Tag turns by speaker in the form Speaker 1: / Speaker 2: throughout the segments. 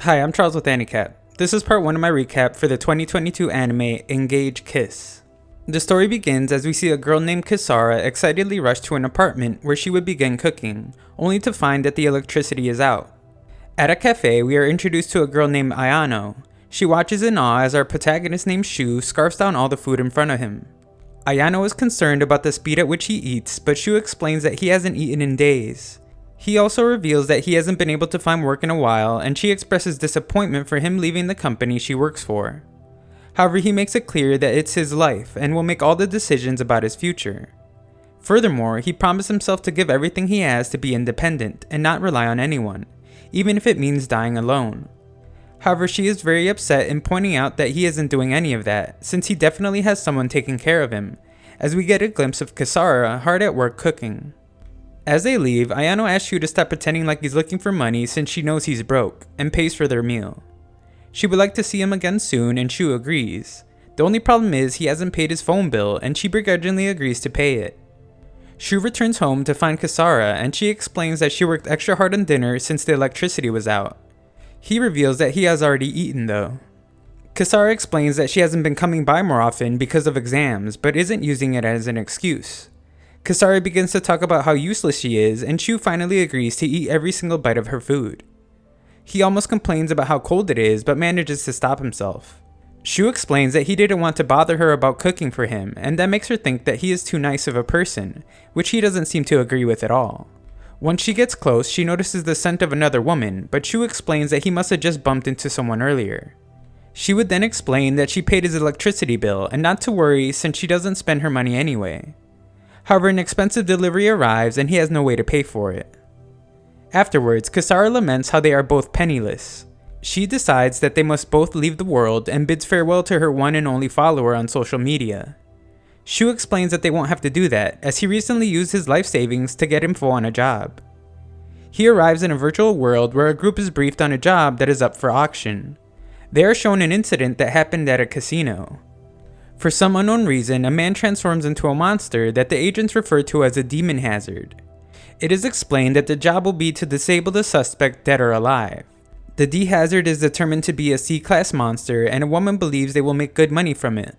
Speaker 1: Hi, I'm Charles with AniCap. This is part 1 of my recap for the 2022 anime Engage Kiss. The story begins as we see a girl named Kisara excitedly rush to an apartment where she would begin cooking, only to find that the electricity is out. At a cafe, we are introduced to a girl named Ayano. She watches in awe as our protagonist named Shu scarfs down all the food in front of him. Ayano is concerned about the speed at which he eats, but Shu explains that he hasn't eaten in days. He also reveals that he hasn't been able to find work in a while, and she expresses disappointment for him leaving the company she works for. However, he makes it clear that it's his life and will make all the decisions about his future. Furthermore, he promised himself to give everything he has to be independent and not rely on anyone, even if it means dying alone. However, she is very upset in pointing out that he isn't doing any of that, since he definitely has someone taking care of him, as we get a glimpse of Kisara hard at work cooking. As they leave, Ayano asks Shu to stop pretending like he's looking for money since she knows he's broke, and pays for their meal. She would like to see him again soon, and Shu agrees. The only problem is he hasn't paid his phone bill, and she begrudgingly agrees to pay it. Shu returns home to find Kisara, and she explains that she worked extra hard on dinner since the electricity was out. He reveals that he has already eaten though. Kisara explains that she hasn't been coming by more often because of exams, but isn't using it as an excuse. Kisara begins to talk about how useless she is, and Shu finally agrees to eat every single bite of her food. He almost complains about how cold it is, but manages to stop himself. Shu explains that he didn't want to bother her about cooking for him, and that makes her think that he is too nice of a person, which he doesn't seem to agree with at all. Once she gets close, she notices the scent of another woman, but Shu explains that he must have just bumped into someone earlier. She would then explain that she paid his electricity bill, and not to worry since she doesn't spend her money anyway. However, an expensive delivery arrives and he has no way to pay for it. Afterwards, Kisara laments how they are both penniless. She decides that they must both leave the world and bids farewell to her one and only follower on social media. Shu explains that they won't have to do that, as he recently used his life savings to get info on a job. He arrives in a virtual world where a group is briefed on a job that is up for auction. They are shown an incident that happened at a casino. For some unknown reason, a man transforms into a monster that the agents refer to as a demon hazard. It is explained that the job will be to disable the suspect dead or alive. The D-hazard is determined to be a C-class monster, and a woman believes they will make good money from it.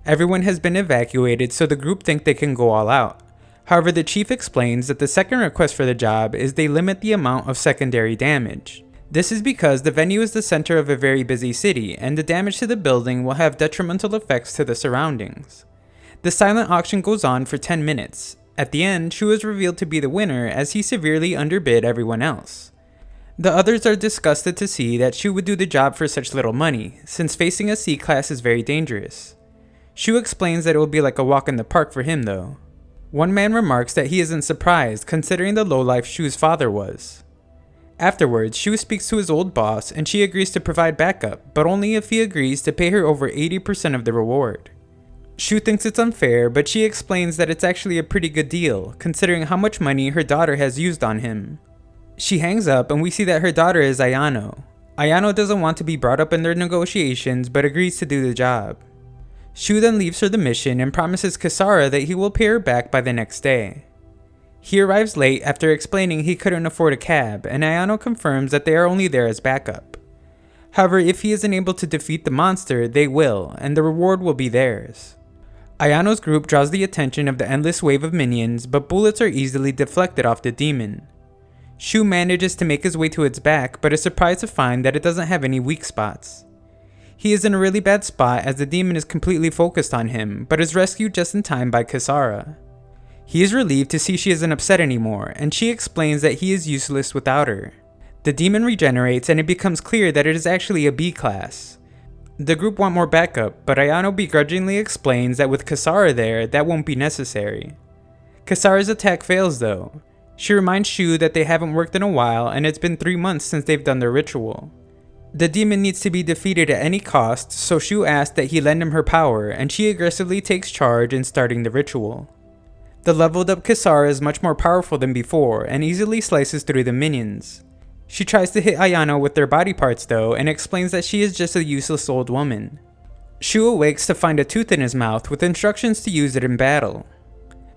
Speaker 1: Everyone has been evacuated, so the group think they can go all out. However, the chief explains that the second request for the job is they limit the amount of secondary damage. This is because the venue is the center of a very busy city, and the damage to the building will have detrimental effects to the surroundings. The silent auction goes on for 10 minutes. At the end, Shu is revealed to be the winner as he severely underbid everyone else. The others are disgusted to see that Shu would do the job for such little money, since facing a C-class is very dangerous. Shu explains that it will be like a walk in the park for him though. One man remarks that he isn't surprised considering the lowlife Shu's father was. Afterwards, Shu speaks to his old boss and she agrees to provide backup, but only if he agrees to pay her over 80% of the reward. Shu thinks it's unfair, but she explains that it's actually a pretty good deal, considering how much money her daughter has used on him. She hangs up and we see that her daughter is Ayano. Ayano doesn't want to be brought up in their negotiations, but agrees to do the job. Shu then leaves her the mission and promises Kisara that he will pay her back by the next day. He arrives late after explaining he couldn't afford a cab, and Ayano confirms that they are only there as backup. However, if he isn't able to defeat the monster, they will, and the reward will be theirs. Ayano's group draws the attention of the endless wave of minions, but bullets are easily deflected off the demon. Shu manages to make his way to its back, but is surprised to find that it doesn't have any weak spots. He is in a really bad spot as the demon is completely focused on him, but is rescued just in time by Kisara. He is relieved to see she isn't upset anymore, and she explains that he is useless without her. The demon regenerates and it becomes clear that it is actually a B class. The group want more backup, but Ayano begrudgingly explains that with Kisara there, that won't be necessary. Kisara's attack fails though. She reminds Shu that they haven't worked in a while and it's been 3 months since they've done their ritual. The demon needs to be defeated at any cost, so Shu asks that he lend him her power, and she aggressively takes charge in starting the ritual. The leveled up Kisara is much more powerful than before and easily slices through the minions. She tries to hit Ayano with their body parts though and explains that she is just a useless old woman. Shu awakes to find a tooth in his mouth with instructions to use it in battle.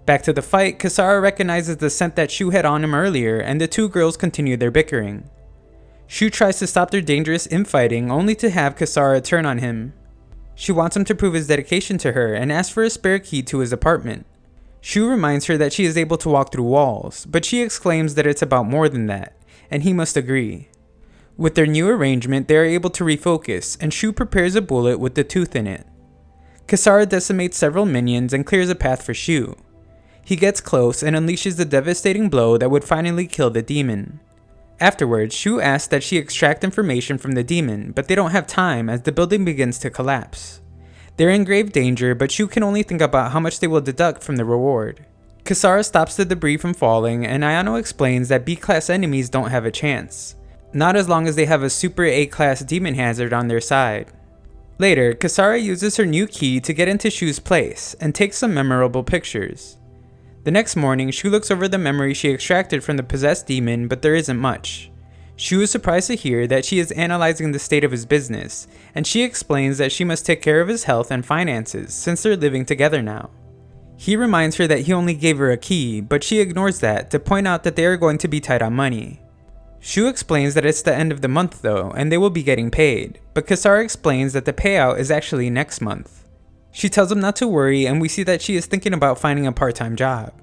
Speaker 1: Back to the fight, Kisara recognizes the scent that Shu had on him earlier and the two girls continue their bickering. Shu tries to stop their dangerous infighting only to have Kisara turn on him. She wants him to prove his dedication to her and asks for a spare key to his apartment. Shu reminds her that she is able to walk through walls, but she exclaims that it's about more than that, and he must agree. With their new arrangement, they are able to refocus, and Shu prepares a bullet with the tooth in it. Kisara decimates several minions and clears a path for Shu. He gets close and unleashes the devastating blow that would finally kill the demon. Afterwards, Shu asks that she extract information from the demon, but they don't have time as the building begins to collapse. They're in grave danger, but Shu can only think about how much they will deduct from the reward. Kisara stops the debris from falling, and Ayano explains that B-class enemies don't have a chance. Not as long as they have a super A-class demon hazard on their side. Later, Kisara uses her new key to get into Shu's place, and takes some memorable pictures. The next morning, Shu looks over the memory she extracted from the possessed demon, but there isn't much. Shu is surprised to hear that she is analyzing the state of his business, and she explains that she must take care of his health and finances since they're living together now. He reminds her that he only gave her a key, but she ignores that to point out that they are going to be tight on money. Shu explains that it's the end of the month though, and they will be getting paid, but Kisara explains that the payout is actually next month. She tells him not to worry, and we see that she is thinking about finding a part-time job.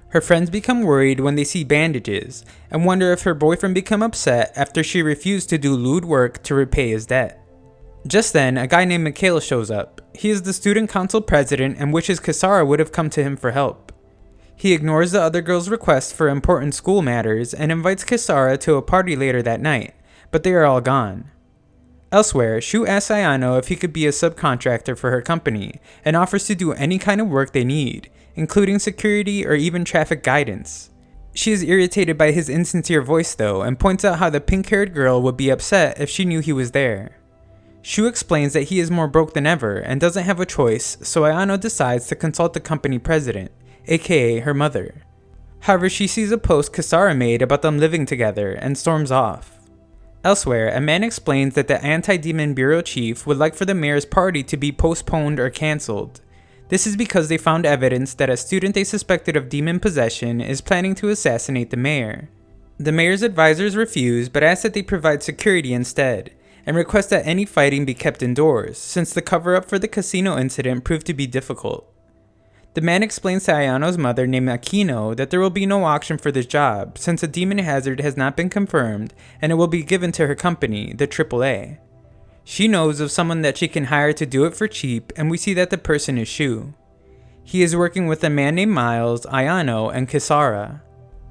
Speaker 1: Her friends become worried when they see bandages, and wonder if her boyfriend become upset after she refused to do lewd work to repay his debt. Just then, a guy named Mikhail shows up. He is the student council president and wishes Kisara would have come to him for help. He ignores the other girl's request for important school matters and invites Kisara to a party later that night, but they are all gone. Elsewhere, Shu asks Ayano if he could be a subcontractor for her company, and offers to do any kind of work they need, including security or even traffic guidance. She is irritated by his insincere voice though, and points out how the pink-haired girl would be upset if she knew he was there. Shu explains that he is more broke than ever and doesn't have a choice, so Ayano decides to consult the company president, aka her mother. However, she sees a post Kisara made about them living together and storms off. Elsewhere, a man explains that the Anti-Demon Bureau chief would like for the mayor's party to be postponed or cancelled. This is because they found evidence that a student they suspected of demon possession is planning to assassinate the mayor. The mayor's advisors refuse but ask that they provide security instead, and request that any fighting be kept indoors, since the cover-up for the casino incident proved to be difficult. The man explains to Ayano's mother named Akino that there will be no auction for this job, since a demon hazard has not been confirmed, and it will be given to her company, the AAA. She knows of someone that she can hire to do it for cheap, and we see that the person is Shu. He is working with a man named Miles, Ayano, and Kisara.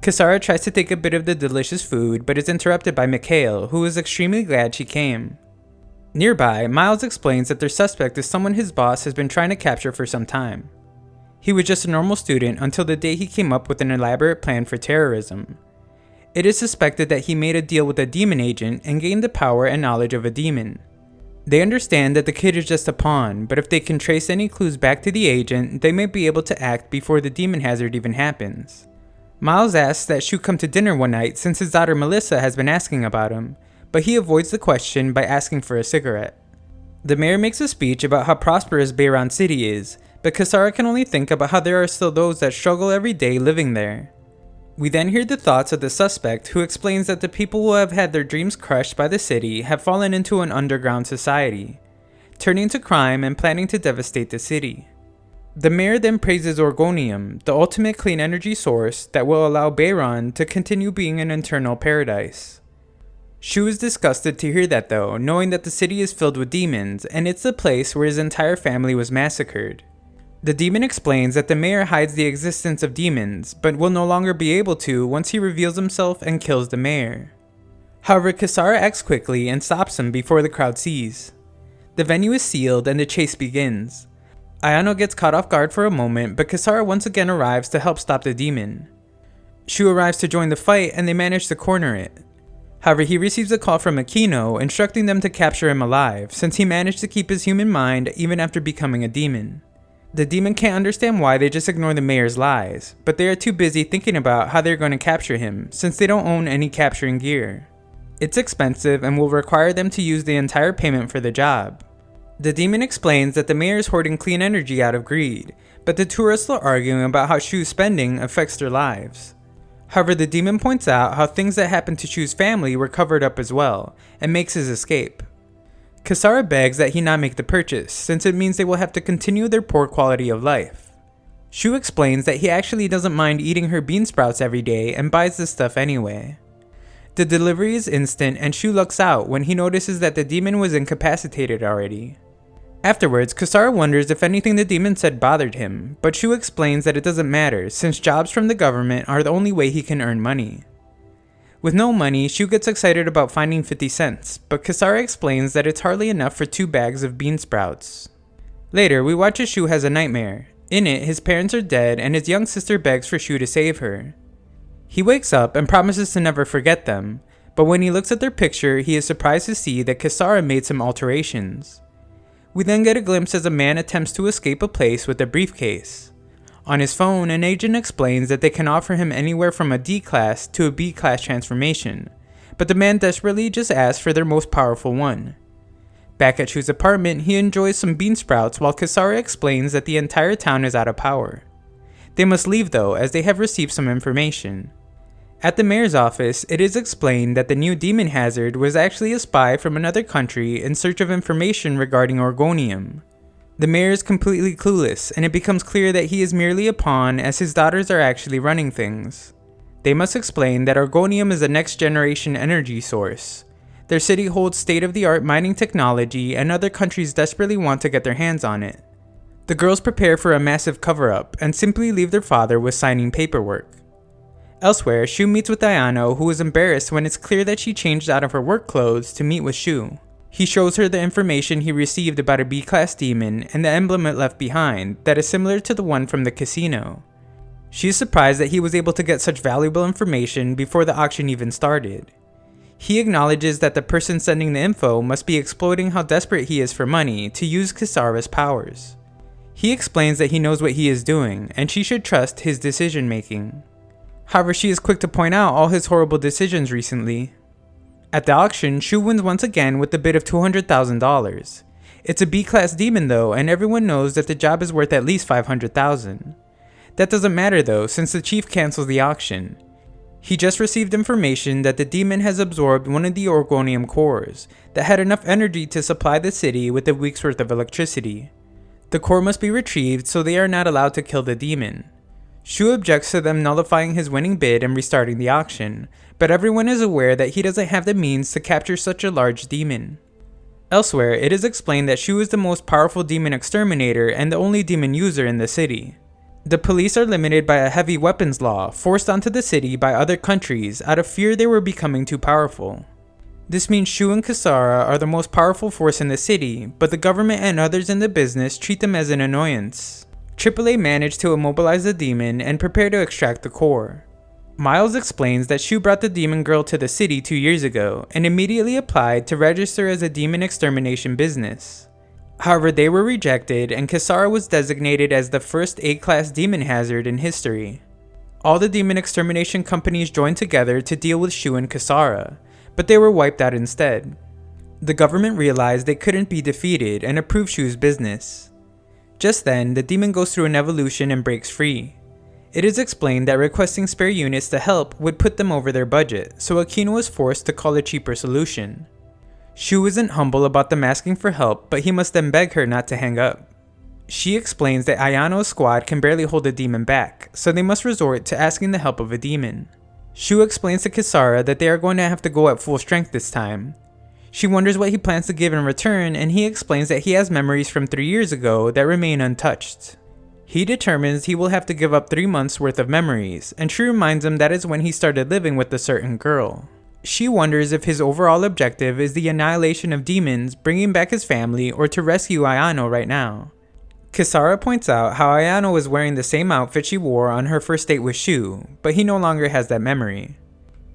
Speaker 1: Kisara tries to take a bit of the delicious food, but is interrupted by Mikhail, who is extremely glad she came. Nearby, Miles explains that their suspect is someone his boss has been trying to capture for some time. He was just a normal student until the day he came up with an elaborate plan for terrorism. It is suspected that he made a deal with a demon agent and gained the power and knowledge of a demon. They understand that the kid is just a pawn, but if they can trace any clues back to the agent, they may be able to act before the demon hazard even happens. Miles asks that Shu come to dinner one night since his daughter Melissa has been asking about him, but he avoids the question by asking for a cigarette. The mayor makes a speech about how prosperous Beiran City is, but Kisara can only think about how there are still those that struggle every day living there. We then hear the thoughts of the suspect, who explains that the people who have had their dreams crushed by the city have fallen into an underground society, turning to crime and planning to devastate the city. The mayor then praises Orgonium, the ultimate clean energy source that will allow Beiran to continue being an eternal paradise. Shu is disgusted to hear that though, knowing that the city is filled with demons, and it's the place where his entire family was massacred. The demon explains that the mayor hides the existence of demons, but will no longer be able to once he reveals himself and kills the mayor. However, Kisara acts quickly and stops him before the crowd sees. The venue is sealed and the chase begins. Ayano gets caught off guard for a moment, but Kisara once again arrives to help stop the demon. Shu arrives to join the fight and they manage to corner it. However, he receives a call from Akino instructing them to capture him alive, since he managed to keep his human mind even after becoming a demon. The demon can't understand why they just ignore the mayor's lies, but they are too busy thinking about how they're going to capture him, since they don't own any capturing gear. It's expensive and will require them to use the entire payment for the job. The demon explains that the mayor is hoarding clean energy out of greed, but the two are still arguing about how Shu's spending affects their lives. However, the demon points out how things that happened to Shu's family were covered up as well, and makes his escape. Kisara begs that he not make the purchase, since it means they will have to continue their poor quality of life. Shu explains that he actually doesn't mind eating her bean sprouts every day and buys the stuff anyway. The delivery is instant and Shu lucks out when he notices that the demon was incapacitated already. Afterwards, Kisara wonders if anything the demon said bothered him, but Shu explains that it doesn't matter since jobs from the government are the only way he can earn money. With no money, Shu gets excited about finding 50 cents, but Kisara explains that it's hardly enough for 2 bags of bean sprouts. Later, we watch as Shu has a nightmare. In it, his parents are dead and his young sister begs for Shu to save her. He wakes up and promises to never forget them, but when he looks at their picture, he is surprised to see that Kisara made some alterations. We then get a glimpse as a man attempts to escape a place with a briefcase. On his phone, an agent explains that they can offer him anywhere from a D-class to a B-class transformation, but the man desperately just asks for their most powerful one. Back at Shu's apartment, he enjoys some bean sprouts while Kisara explains that the entire town is out of power. They must leave though, as they have received some information. At the mayor's office, it is explained that the new demon hazard was actually a spy from another country in search of information regarding orgonium. The mayor is completely clueless, and it becomes clear that he is merely a pawn as his daughters are actually running things. They must explain that orgonium is a next-generation energy source. Their city holds state-of-the-art mining technology and other countries desperately want to get their hands on it. The girls prepare for a massive cover-up and simply leave their father with signing paperwork. Elsewhere, Shu meets with Ayano, who is embarrassed when it's clear that she changed out of her work clothes to meet with Shu. He shows her the information he received about a B-class demon and the emblem it left behind that is similar to the one from the casino. She is surprised that he was able to get such valuable information before the auction even started. He acknowledges that the person sending the info must be exploiting how desperate he is for money to use Kisara's powers. He explains that he knows what he is doing and she should trust his decision making. However, she is quick to point out all his horrible decisions recently. At the auction, Shu wins once again with a bid of $200,000. It's a B-class demon though, and everyone knows that the job is worth at least $500,000. That doesn't matter though, since the chief cancels the auction. He just received information that the demon has absorbed one of the orgonium cores that had enough energy to supply the city with a week's worth of electricity. The core must be retrieved, so they are not allowed to kill the demon. Shu objects to them nullifying his winning bid and restarting the auction, but everyone is aware that he doesn't have the means to capture such a large demon. Elsewhere, it is explained that Shu is the most powerful demon exterminator and the only demon user in the city. The police are limited by a heavy weapons law forced onto the city by other countries out of fear they were becoming too powerful. This means Shu and Kisara are the most powerful force in the city, but the government and others in the business treat them as an annoyance. AAA managed to immobilize the demon and prepare to extract the core. Miles explains that Shu brought the demon girl to the city 2 years ago and immediately applied to register as a demon extermination business. However, they were rejected and Kisara was designated as the first A-class demon hazard in history. All the demon extermination companies joined together to deal with Shu and Kisara, but they were wiped out instead. The government realized they couldn't be defeated and approved Shu's business. Just then, the demon goes through an evolution and breaks free. It is explained that requesting spare units to help would put them over their budget, so Aquino was forced to call a cheaper solution. Shu isn't humble about them asking for help, but he must then beg her not to hang up. She explains that Ayano's squad can barely hold the demon back, so they must resort to asking the help of a demon. Shu explains to Kisara that they are going to have to go at full strength this time. She wonders what he plans to give in return, and he explains that he has memories from 3 years ago that remain untouched. He determines he will have to give up 3 months worth of memories, and she reminds him that is when he started living with a certain girl. She wonders if his overall objective is the annihilation of demons, bringing back his family, or to rescue Ayano right now. Kisara points out how Ayano was wearing the same outfit she wore on her first date with Shu, but he no longer has that memory.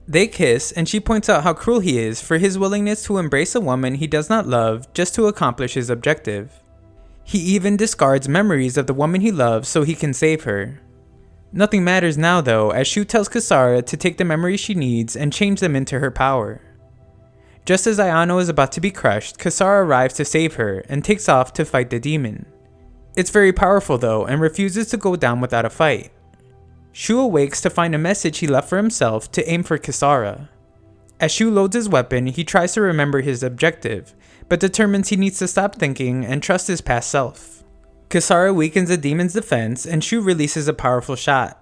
Speaker 1: They kiss, and she points out how cruel he is for his willingness to embrace a woman he does not love just to accomplish his objective. He even discards memories of the woman he loves so he can save her. Nothing matters now though, as Shu tells Kisara to take the memories she needs and change them into her power. Just as Ayano is about to be crushed, Kisara arrives to save her and takes off to fight the demon. It's very powerful though and refuses to go down without a fight. Shu awakes to find a message he left for himself to aim for Kisara. As Shu loads his weapon, he tries to remember his objective, but determines he needs to stop thinking and trust his past self. Kisara weakens the demon's defense and Shu releases a powerful shot.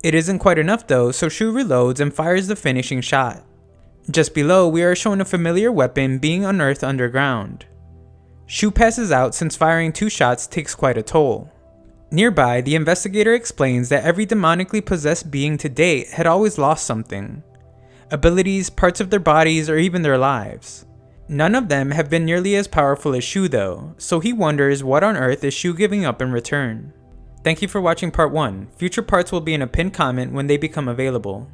Speaker 1: It isn't quite enough though, so Shu reloads and fires the finishing shot. Just below, we are shown a familiar weapon being unearthed underground. Shu passes out since firing 2 shots takes quite a toll. Nearby, the investigator explains that every demonically possessed being to date had always lost something. Abilities, parts of their bodies, or even their lives. None of them have been nearly as powerful as Shu though, so he wonders what on earth is Shu giving up in return. Thank you for watching part 1. Future parts will be in a pinned comment when they become available.